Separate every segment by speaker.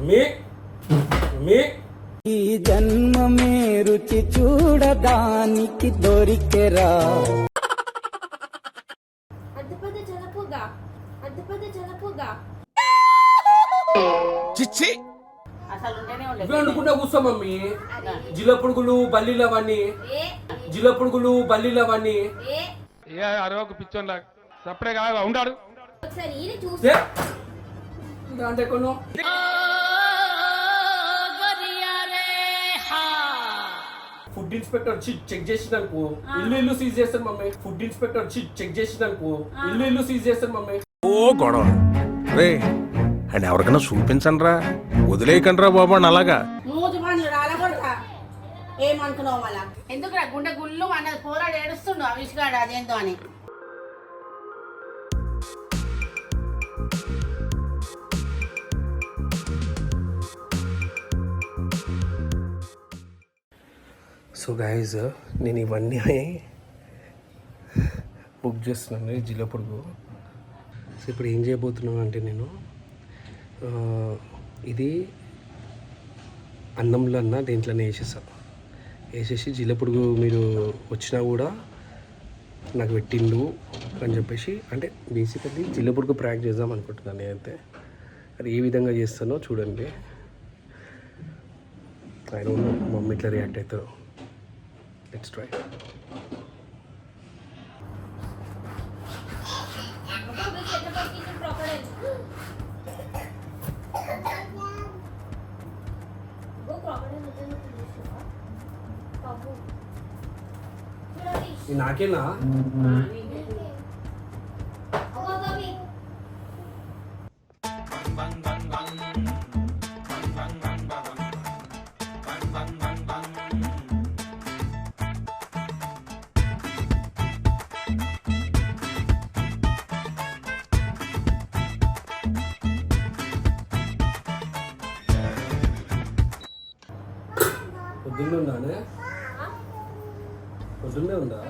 Speaker 1: Mummy mummy
Speaker 2: ఈ జన్మమే రుచి చూడడానికి దొరికెరా.
Speaker 1: చిచ్చి అనుకుంటా కూర్చో మమ్మీ. జిలపుడుగులు బల్లీలు అవన్నీ జిలపుడుగులు బల్లీలు అవన్నీ
Speaker 3: పిచ్చోన్లా సపరేట్ గా ఉంటాడు.
Speaker 1: అంటే కొను ఫుడ్ ఇన్స్పెక్టర్ వచ్చి చెక్ చేసినానుకో ఇల్లు సీజ్ చేస్తాను మమ్మీ. ఫుడ్ ఇన్స్పెక్టర్ వచ్చి చెక్ చేసినానుకో ఇల్లు సీజ్ చేస్తాను మమ్మీ.
Speaker 4: ఓ గొడవ రే అని ఎవరికైనా చూపించండి రా, వదిలేయకండి రా బాబు అని అలాగా.
Speaker 5: ఏమనుకున్నావు మళ్ళా ఎందుకు గుండె గుళ్ళు అన్నది పోరాడు ఏడుస్తుండు అవిష్గాడు అదేందో అని.
Speaker 1: సో గైజ్ నేను ఇవన్నీ బుక్ చేస్తున్నాను జిలపుడుగు. సో ఇప్పుడు ఏం చేయబోతున్నాను అంటే నేను ఇది అన్నంలో దేంట్లోనే వేసేసి జిలపుడుగు మీరు వచ్చినా కూడా నాకు పెట్టిండు అని చెప్పేసి, అంటే బేసికల్లీ జిలపుడుగు ప్రాక్ చేద్దాం అనుకుంటున్నాను నేనైతే. అది ఏ విధంగా చేస్తానో చూడండి. ఐ డోంట్ నో మమ్మీ ఇట్లా రియాక్ట్ అవుతారు. Let's try. నాకేనా పొద్దున్నే ఉందానే పొద్దున్నే ఉందా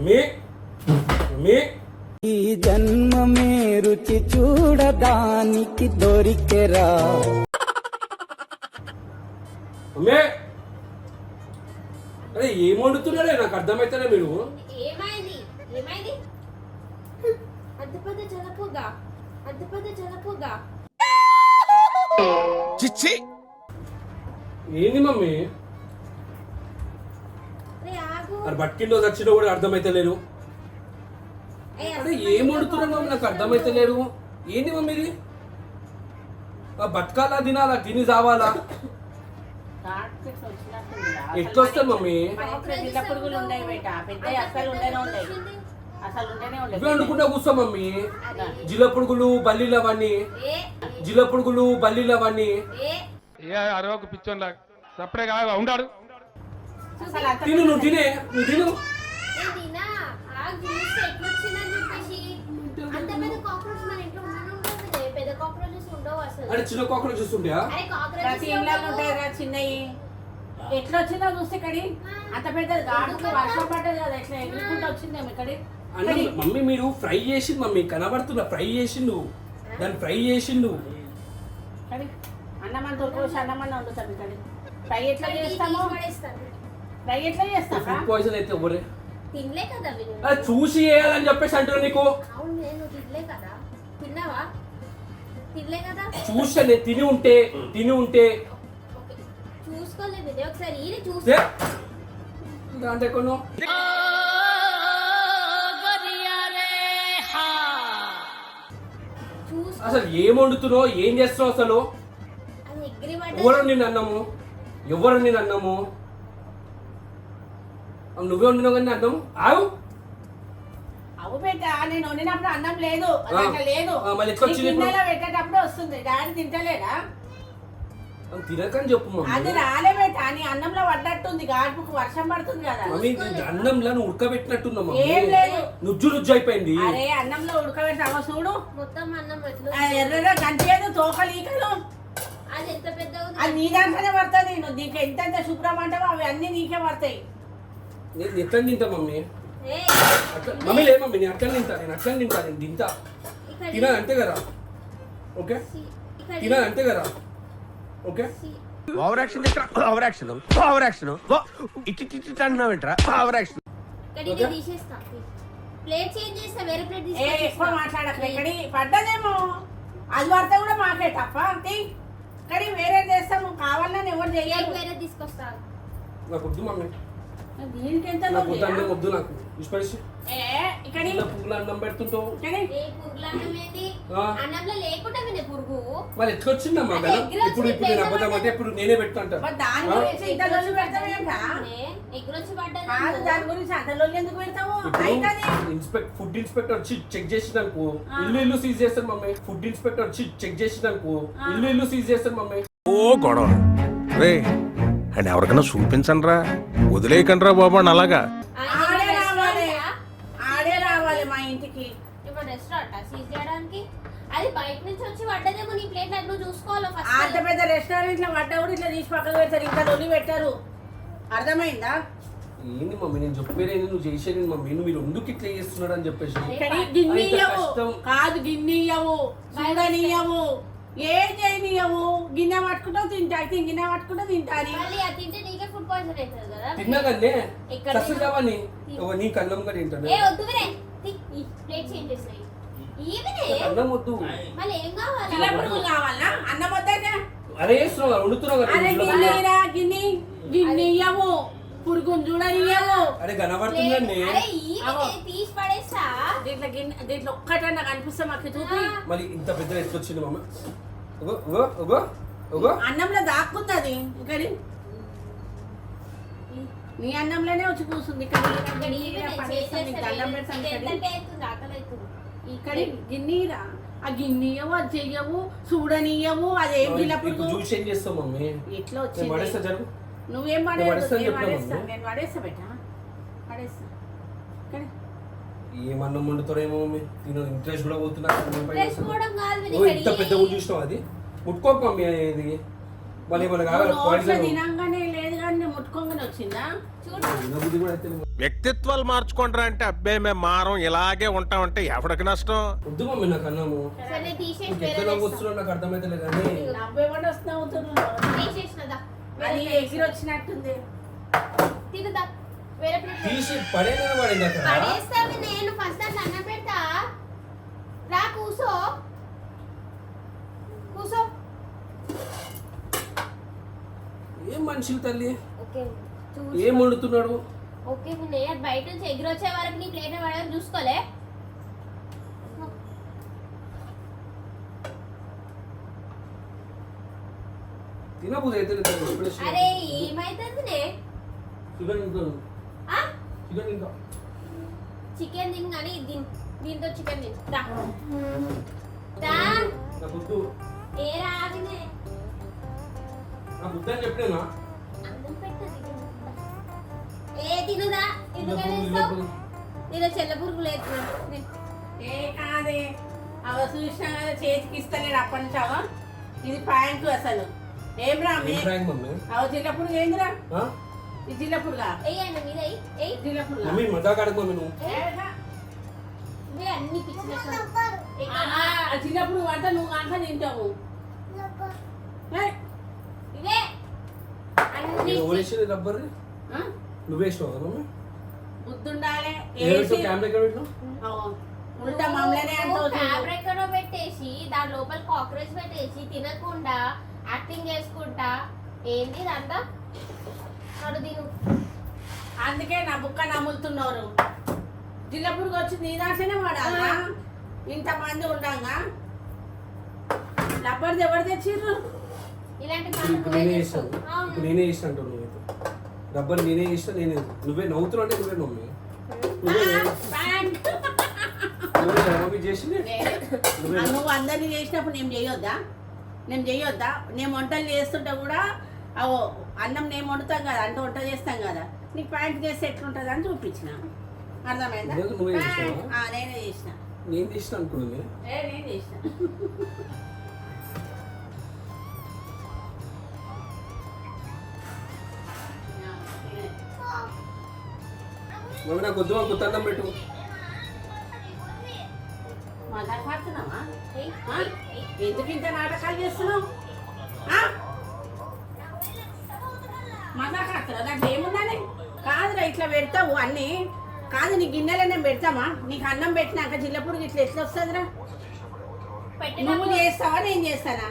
Speaker 1: మమ్మీ మమ్మీ
Speaker 2: ఈ జన్మమే రుచి చూడడానికి దొరికెరా.
Speaker 1: మమ్మీ అరే ఏం వండుతున్నాడే నాకు అర్థమైతేనే. మీరు
Speaker 4: చిచ్చి
Speaker 1: ఏంది మమ్మీ? మరి బట్కిల్లో చచ్చినా కూడా అర్థమైతే లేరు. అరే ఏం వండుతున్నాను మమ్మీ నాకు అర్థమైతే లేరు. ఏంది మమ్మీ ఇది? బతకాలా తినాలా తిని చావాలా? ఎట్లా వస్తుంది మమ్మీ? ఇవి వండుకుంటా కూర్చో మమ్మీ. జిలపుడుగులు బల్లీలు అవన్నీ జిలపుడుగులు బల్లీలు అవన్నీ
Speaker 3: పిచ్చోన్లా సపరేట్ గా ఉంటాడు.
Speaker 1: తిను నువ్వు తినే నువ్వు తిను. అంటే చిన్న కాక్రోచెస్ ఉంటాయా?
Speaker 5: చిన్నవి ఎట్లా వచ్చిందో చూస్తే ఇక్కడి అంత పెద్దది గాడుకు వర్షం పడ్డది కదా ఎట్లా ఎగురుకుంటూ వచ్చిందేమో ఇక్కడి.
Speaker 1: మమ్మీ మీరు ఫ్రై చేసిండు మమ్మీ కనబడుతున్నా. ఫ్రై చేసిండు దాన్ని ఫ్రై చేసిండు.
Speaker 5: అన్నమని తోసి అన్నమని వండుతాం ఇక్కడ. ఫ్రై ఎట్లా చేస్తాము? ఫ్రై ఎట్లా చేస్తాం?
Speaker 1: ఫుడ్ పాయిజన్ అయితే ఎవరే
Speaker 5: తినలే కదా
Speaker 1: చూసి వేయాలని చెప్పేసి అంటున్నా నీకు. చూసా నేను తిని ఉంటే
Speaker 5: చూసుకోలేదు ఒకసారి
Speaker 1: అంటే కొను అసలు ఏం వండుతున్నావు ఏం చేస్తున్నావు? అసలు ఎవరు నేను అన్నము నువ్వే వండినావు కానీ అన్నం ఆవు
Speaker 5: అవు పెట్ట నేను వండినప్పుడు అన్నం లేదు
Speaker 1: మళ్ళీ
Speaker 5: పెట్టేటప్పుడు వస్తుంది. డాడీ తింటలేదా?
Speaker 1: అది తినకని చెప్పు
Speaker 5: అది
Speaker 1: మమ్మీ.
Speaker 5: రాలేమే కానీ అన్నంలో పడ్డట్టుంది గాడుపుకు వర్షం పడుతుంది కదా.
Speaker 1: మమ్మీ ఇది అన్నంలో నువ్వు ఉడకబెట్టినట్టున్నా
Speaker 5: ఏం
Speaker 1: మమ్మీ.
Speaker 5: లేదు.
Speaker 1: నుజ్జు నుజ్జు అయిపోయింది.
Speaker 5: అరే అన్నంలో ఉడకబెట్టావా చూడు,
Speaker 6: మొత్తం అన్నం ఎట్లా
Speaker 5: ఆ ఎర్రగా గంటలేదు తోకలు ఈకలు.
Speaker 6: అది ఎంత పెద్దగా ఉంది.
Speaker 5: అది నీ దాంట్లోనే పడుతుంది. నువ్వు దీనికి ఎంత శుభ్రం అంటావో అవి అన్ని నీకే పడతాయి.
Speaker 1: నేను ఎట్లా తింటా మమ్మీ?
Speaker 6: ఏయ్,
Speaker 1: అట్లా మమ్మీ లే మమ్మీ, నేను అట్లా తింటా, నేను తింటా.
Speaker 6: ఇక్కడ
Speaker 1: తినా అంతే కదా, ఓకే?
Speaker 6: ఇక్కడ
Speaker 1: తినా అంతే కదా, okay?
Speaker 4: Over action over action over action ఇట్టి అంటున్నావేంట్రా ఓవర్ యాక్షన్.
Speaker 6: ఇక్కడ ఇది తీసేస్తా. ప్లేట్ చేంజ్ చేస్తా, వేరే ప్లేట్
Speaker 5: ఎక్కువ మాట్లాడక ఇక్కడి పడ్డదేమో, అది పడితే కూడా మాకే తప్ప. ఇక్కడ వేరే చేస్తాము, కావాలని ఎవరు చెయ్యాలి.
Speaker 6: వేరే తీసుకొస్తా.
Speaker 1: నాకు వద్దు మమ్మీ,
Speaker 5: దీనికి ఎంత
Speaker 1: నాకు వద్దు అన్నం వద్దు, నాకు ఇష్టపడి
Speaker 5: ఇక్కడ
Speaker 1: పువ్వులు అన్నం పెడుతుంటావు.
Speaker 6: ఏ పురుగులు అన్నం ఏంది?
Speaker 1: ఆ.
Speaker 6: అన్నంలో లేకుండా వినే పురుగు.
Speaker 1: మరి ఎట్లా వచ్చిందమ్మా
Speaker 6: అది
Speaker 1: కదా?
Speaker 6: ఎగ్గులు
Speaker 1: ఇప్పుడు
Speaker 6: వచ్చి
Speaker 1: నేను అబద్ధం అంటే ఇప్పుడు నేనే పెట్టుకుంటా.
Speaker 5: మరి దాని గురించి ఇంత లొల్లి పెడతావేంటా?
Speaker 6: ఎగురొచ్చి పడ్డది.
Speaker 5: కాదు, దాని గురించి అంత లొల్లి ఎందుకు పెడతావు? అవుతుంది.
Speaker 1: ఫుడ్ ఇన్స్పెక్టర్ వచ్చి చెక్ చేసిననుకో ఇల్లు సీజ్ చేస్తారు మమ్మీ. ఫుడ్ ఇన్స్పెక్టర్ వచ్చి చెక్ చేసిననుకో ఇల్లు సీజ్ చేస్తారు మమ్మీ.
Speaker 4: ఓ గొడవ రే అండ్ ఎవరికైనా చూపించండి రా, వదిలేయకండి రా బాబు అని అలాగా.
Speaker 5: ఆడే రావాలి, ఆడే రావాలి మా ఇంటికి.
Speaker 6: ఇప్పుడు రెస్టారెంట్ సీజ్ చేయడానికి అది బయట నుంచి వచ్చి పడ్డదేమో నీ ప్లేట్ అది నువ్వు చూసుకోవాలి
Speaker 5: అంత
Speaker 6: ఫస్ట్.
Speaker 5: పెద్ద రెస్టారెంట్ లో పడ్డ కూడా ఇట్లా తీసి పక్కకు పెడతారు, ఇంకా లొల్లి పెట్టారు. అర్థమైందా?
Speaker 1: ఏంది మమ్మీ నేను చెప్పేది నువ్వు చేసేది మమ్మీ, నువ్వు మీరు ఎందుకు ఇట్లా చేస్తున్నాడు అని చెప్పేసి.
Speaker 5: ఇక్కడ గిన్నె
Speaker 1: ఇంత
Speaker 5: ఇయ్యవు,
Speaker 1: కష్టం.
Speaker 5: కాదు గిన్నె ఇయ్యవు, చూడనియ్యవు, ఏం చేయనియ్యవు. గిన్నె పట్టుకుంటావు తింటా, గిన్నె పట్టుకుంటావు తింటాని.
Speaker 6: మళ్ళీ అది తింటే నీకే ఫుడ్ పాయిజన్ అవుతుంది కదా.
Speaker 1: తిన్నాకనే
Speaker 6: ఇక్కడ
Speaker 1: సస్సు కావని నీ కన్నం కూడా తింటాను.
Speaker 6: ఏ వద్దు వినే ప్లేట్ చేంజ్ చేస్తాయి ఈవినే.
Speaker 1: అన్నం వద్దు.
Speaker 6: మళ్ళీ ఏం కావాలి?
Speaker 5: చిన్నప్పుడు కావాలా అన్నం వద్దా?
Speaker 1: అరే వేస్తున్నావు కదా, వండుతున్నావు కదా
Speaker 5: అరే
Speaker 1: ఇంట్లో.
Speaker 5: గిన్నె గిన్నె గిన్నె ఇయ్యవు, పురుగును చూడనియ్యవు.
Speaker 1: అరే కనబడుతుందండి.
Speaker 6: అరే ఈవినే తీసి పడేస్తా.
Speaker 5: దీంట్లో గిన్నె దీంట్లో ఒక్కటన్నా కనిపిస్తే మాకు చూపి.
Speaker 1: మళ్ళీ ఇంత పెద్ద ఎట్లా వచ్చింది మమ్మీ? ఒగో ఒగో ఒగో ఒగో
Speaker 5: అన్నంలో దాక్కుంది అది. ఇక్కడ నీ అన్నంలోనే వచ్చి కూర్చుంది. ఇక్కడ
Speaker 6: ఇక్కడ ఈవినే
Speaker 5: పడేస్తాను, నీకు దండం పెడతాను.
Speaker 6: చేసేస్తే అవుతుంది ఆకలి అవుతుంది.
Speaker 5: ఇక్కడ గిన్నీరా, ఆ గిన్నెయ్యవు, అది చెయ్యవు, చూడనియ్యవు. అదేం గిన్నప్పుడు
Speaker 1: ఇప్పుడు చూసి ఏం చేస్తావు మమ్మీ?
Speaker 5: ఎట్లా
Speaker 1: నేను పడేస్తా
Speaker 5: వచ్చింది?
Speaker 1: జరుగు.
Speaker 5: నువ్వేం
Speaker 1: నేను పడేస్తాను చెప్పినా
Speaker 5: పడేస్తా?
Speaker 1: మమ్మీ.
Speaker 5: నేను పడేస్తా బెట్ట, పడేస్తా. ఇక్కడ
Speaker 1: ఏమన్నం వండుతారేమో మమ్మీ, నేను ఇంట్రెస్ట్ కూడా పోతున్నా.
Speaker 6: ఫ్రెష్ పోవడం కాదు వినే
Speaker 1: ఓ,
Speaker 6: ఇక్కడ
Speaker 1: ఇంత పెద్ద ఊరు చూసినావు అది ముట్టుకోక మమ్మీ అనేది. మళ్ళీ ఏమన్నా కావాలి
Speaker 5: నోట్లో
Speaker 1: పాయిజన్.
Speaker 5: తినంగానే లేదు కానీ నేను ముట్టుకోగానే వచ్చిందా?
Speaker 6: చూడు
Speaker 1: బుద్ధి కూడా అయితే
Speaker 4: వ్యక్తిత్వాలు మార్చుకుంటారా అంటే అబ్బే మేము మారం ఇలాగే ఉంటామంటే ఎవరికి నష్టం.
Speaker 1: వద్దు మమ్మీ నాకు అన్నము.
Speaker 6: సరే తీసేసి
Speaker 1: నీకు
Speaker 6: వేరే
Speaker 1: ఎంత నవ్వు వస్తున్నావు నాకు అర్థమైతే కానీ.
Speaker 5: నవ్వేవాడు వస్తున్నావు
Speaker 6: తీసేసినదా
Speaker 5: అది ఎగిరి వచ్చినట్టుంది.
Speaker 6: తినదా వేరే ప్లేట్
Speaker 1: తీసి పడేనే పడింది అక్కడ.
Speaker 6: పడేస్తావి. నేను ఫస్ట్ దాంట్లో అన్నం పెడతా. రా కూసో కూసో.
Speaker 1: ఏం మనుషులు తల్లి,
Speaker 6: ఓకే
Speaker 1: ఏం వండుతున్నాడు?
Speaker 6: ఓకే వినే అది బయట నుంచి ఎగిరి వచ్చే వరకు నీ ప్లేట్ పడని చూసుకోలే.
Speaker 1: తినబుద్ధి అయితే
Speaker 6: అరే ఏమైతుంది
Speaker 1: చికెన్ ఇంకా
Speaker 6: ఆ
Speaker 1: చికెన్ ఇంకా
Speaker 6: చికెన్ తిని కానీ దీంతో చికెన్ తింటా.
Speaker 1: నాకు వద్దు,
Speaker 6: ఏ రావినే
Speaker 1: నాకు వద్దు అని చెప్పినా.
Speaker 6: అన్నం పెట్టదు. ఏ తినుదా ఎందుకని ఇస్తావు? నీలో చెల్ల పురుగు లేదు.
Speaker 5: ఏ కాదే, అవ చూసినా కదా చేతికి ఇస్తలేడు అప్పటి నుంచి. అవ ఇది ప్యాంకు అసలు ఏం రా
Speaker 1: ఏం ప్రాంక్ మమ్మీ?
Speaker 5: అవ జిల్లప్పుడు ఏందిరా?
Speaker 1: ఆ?
Speaker 5: ఇది జిల్లప్పుడుగా
Speaker 6: ఎయ్యండి మీద ఎయ్యి.
Speaker 5: జిల్లప్పుడుగా
Speaker 1: మమ్మీ మజాక్ ఆడకు మమ్మీ నువ్వు.
Speaker 6: ఇవే అన్ని పిచ్చిన
Speaker 5: చిన్నప్పుడు వంట నువ్వు వంట తింటావు. ఏయ్,
Speaker 6: ఇవే అన్ని
Speaker 1: నేను ఓడేసి రబ్బర్
Speaker 5: ఆ?
Speaker 1: నువ్వు వేసినావు కదా మమ్మీ?
Speaker 5: బుద్ధుండాలే
Speaker 1: ఏ
Speaker 5: వేసి
Speaker 1: కెమెరా ఎక్కడ పెట్టినావు?
Speaker 5: అవు. ఉల్టా మమ్మల్నే అంటావు.
Speaker 6: ఫ్యాబ్రిక్ ఎక్కడో పెట్టేసి దాని లోపల కాక్రోచ్ పెట్టేసి తినకుండా యాక్టింగ్ చేసుకుంటా ఏంది ఇదంతా నడు తిను.
Speaker 5: అందుకే నా బుక్క నమ్ములుతున్నారు. జిల్లపుడికి వచ్చి నీ దాంట్లోనే వాడాలా? ఇంతమంది ఉండంగా రబ్బర్ది ఎవరు తెచ్చిర్రు?
Speaker 6: ఇలాంటి
Speaker 1: ఇప్పుడు నేనే చేస్తాను, ఇప్పుడు నేనే చేస్తాను అంటావు నువ్వు. రబ్బర్ నేనే చేస్తా, నేనే. నువ్వే నవ్వుతున్నావు అంటే నువ్వే మమ్మీ. నువ్వే
Speaker 5: ప్యాంట్.
Speaker 1: నువ్వే కదా మమ్మీ చేసింది. నువ్వే
Speaker 5: నువ్వు అందరినీ చేసినప్పుడు నేను చేయొద్దా? నేను చెయ్యొద్దా? నేను వంటలు చేస్తుంటే కూడా అవో అన్నం నేను వండుతాం కదా, అంటే వంట చేస్తాం కదా, నీకు ప్యాంట్ చేస్తే ఎట్లుంటుంది అని చూపించిన. అర్థమైందా?
Speaker 1: లేదు, నువ్వే చేసావా?
Speaker 5: నేనే చేసిన.
Speaker 1: నేను చేసిన అనుకున్నది.
Speaker 5: నేను చేసిన.
Speaker 1: మమ్మీ నాకు వద్దు, మాకు గుత్తన్నం పెట్టు.
Speaker 5: మాట్లాడుతున్నావా? ఎందుకు ఇంత నాటకాలు చేస్తున్నావు? మాట్లాడుతున్నా దాంట్లో ఏముందని? కాదురా ఇట్లా పెడతావు అన్నీ. కాదు నీ గిన్నెలో నేను పెడతామా? నీకు అన్నం పెట్టినాక జిల్లపురుగు ఇట్లా ఎట్లా వస్తుందిరా? నువ్వు చేస్తావా నేను చేస్తానా?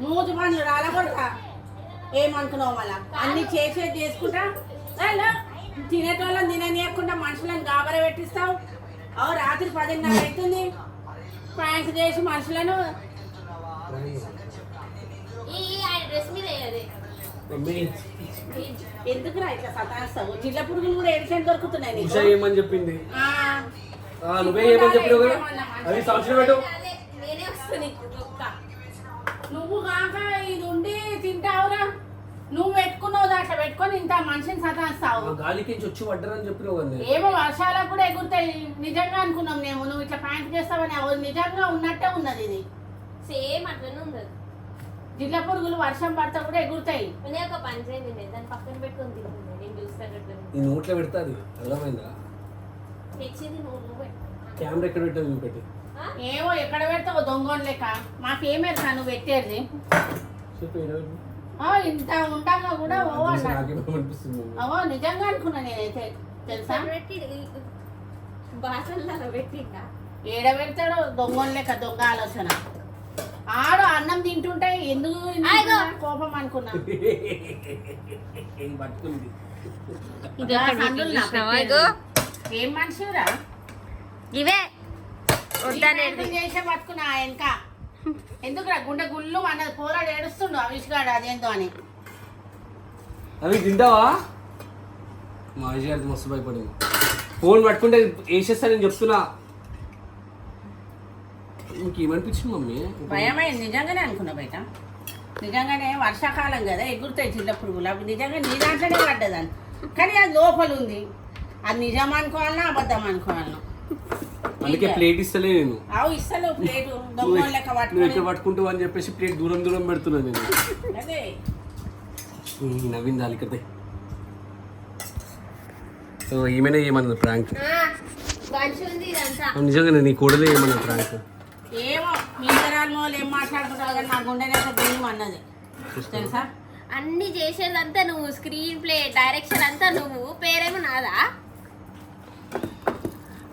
Speaker 5: మూజు పనులు రాలకూడదా? ఏమనుకున్నావు మళ్ళా? అన్ని చేసేది చేసుకుంటా తినేటోళ్ళని తిననీయకుండా మనుషులను గాబర పెట్టిస్తావు. రాత్రి 10:30 అవుతుంది ప్రాంక్ చేసి మనుషులను. ఎందుకురా ఇట్లా సతాయిస్తావు? జిల్ల పురుగులు కూడా ఎడిషన్ దొరుకుతున్నాయి నీకు.
Speaker 1: ఉషా ఏమని చెప్పింది? నువ్వే ఏమని చెప్పినావు కదా, అది సంవత్సరం పెట్టు.
Speaker 5: నువ్వు కాక ఇది ఉండి తింటావురా. నువ్వు పెట్టుకున్నావు దాంట్లో పెట్టుకొని ఇంత మనిషిని సతాయిస్తావు.
Speaker 1: గాలికి వచ్చి పడ్డారని చెప్పినావు కదా.
Speaker 5: ఏమో వర్షాలకు కూడా ఎగురుతాయి నిజంగా అనుకున్నాం మేము. నువ్వు ఇట్లా ప్యాంట్ చేస్తావని నిజంగా ఉన్నట్టే ఉన్నది. ఇది
Speaker 6: సేమ్ అట్లనే ఉండదు.
Speaker 5: జిల్ల పురుగులు వర్షం పడితే కూడా ఎగురుతాయి.
Speaker 6: నేను ఒక పని చేయండి, దాన్ని పక్కన పెట్టుకొని తింటుంది. నేను చూస్తాను
Speaker 1: నీ నోట్లో పెడతాది, అర్థమైందా?
Speaker 6: తెచ్చింది నువ్వు
Speaker 1: కెమెరా ఎక్కడ పెట్టావు పెట్టి.
Speaker 5: ఏమో ఎక్కడ పెడతావు దొంగోని లెక్క. మాకేమేరు నువ్వు పెట్టేది. ఇంత ఉంటాగా కూడా నిజంగా అనుకున్నా నేనైతే. తెలుసా
Speaker 6: బాసల్లాగా పెట్టిందా?
Speaker 5: ఏడ పెడతాడో దొంగోని లెక్క, దొంగ ఆలోచన. ఆడు అన్నం తింటుంటే ఎందుకు కోపం అనుకున్నా. ఏం మనిషిరా
Speaker 6: ఇవే
Speaker 5: చేసే పట్టుకున్నా వెనక. ఎందుకురా గుండె గుళ్ళు అన్నది పోరాడు ఏడుస్తుండు అవిష్గాడు అదేందో అని.
Speaker 1: అవి తింటావా? మా విజయ్ గారికి మస్తు భయపడింది. ఫోన్ పట్టుకుంటే వేసేస్తా నేను చెప్తున్నా. ఇంకేమనిపించింది మమ్మీ?
Speaker 5: భయమైంది నిజంగానే అనుకున్నా బయట. నిజంగానే వర్షాకాలం కదా ఎగురుతాయి జిల్ల పురుగులు. అవి నిజంగా నీ దాంట్లోనే పడ్డదాన్ని. కానీ అది లోపల ఉంది. అది నిజం అనుకోవాలన్నా అబద్ధం అనుకోవాలన్నా.
Speaker 1: అందుకే ప్లేట్ ఇస్తలే నేను.
Speaker 5: ఇస్తలేవు ప్లేటు. దొంగ లెక్క
Speaker 1: పట్టుకుంటూ అని చెప్పేసి ప్లేట్ దూరం దూరం పెడుతున్నా నేను.
Speaker 5: అదే
Speaker 1: నవ్వింది అలికతే. ఏమైనా ఏమన్నది ప్రాంక్? నిజంగా నీ కూడలే ఏమన్నా ప్రాంక్?
Speaker 5: ఏమో మీ ఇద్దరాలు ఏం మాట్లాడుకుంటావు కానీ నా గుండెనే భయం అన్నది తెలుసా.
Speaker 6: అన్ని చేసేదంతా నువ్వు, స్క్రీన్ ప్లే డైరెక్షన్ అంతా నువ్వు, పేరేమో నాదా.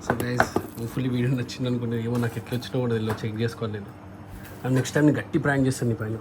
Speaker 1: సో గైస్ ఫుల్లీ వీడియో నచ్చింది అనుకుంటే ఏమో నాకు ఎట్లా వచ్చినా కూడా చెక్ చేసుకోవాలి నేను. నెక్స్ట్ టైం నేను గట్టి ప్రాంక్ చేస్తాను నీ పైన.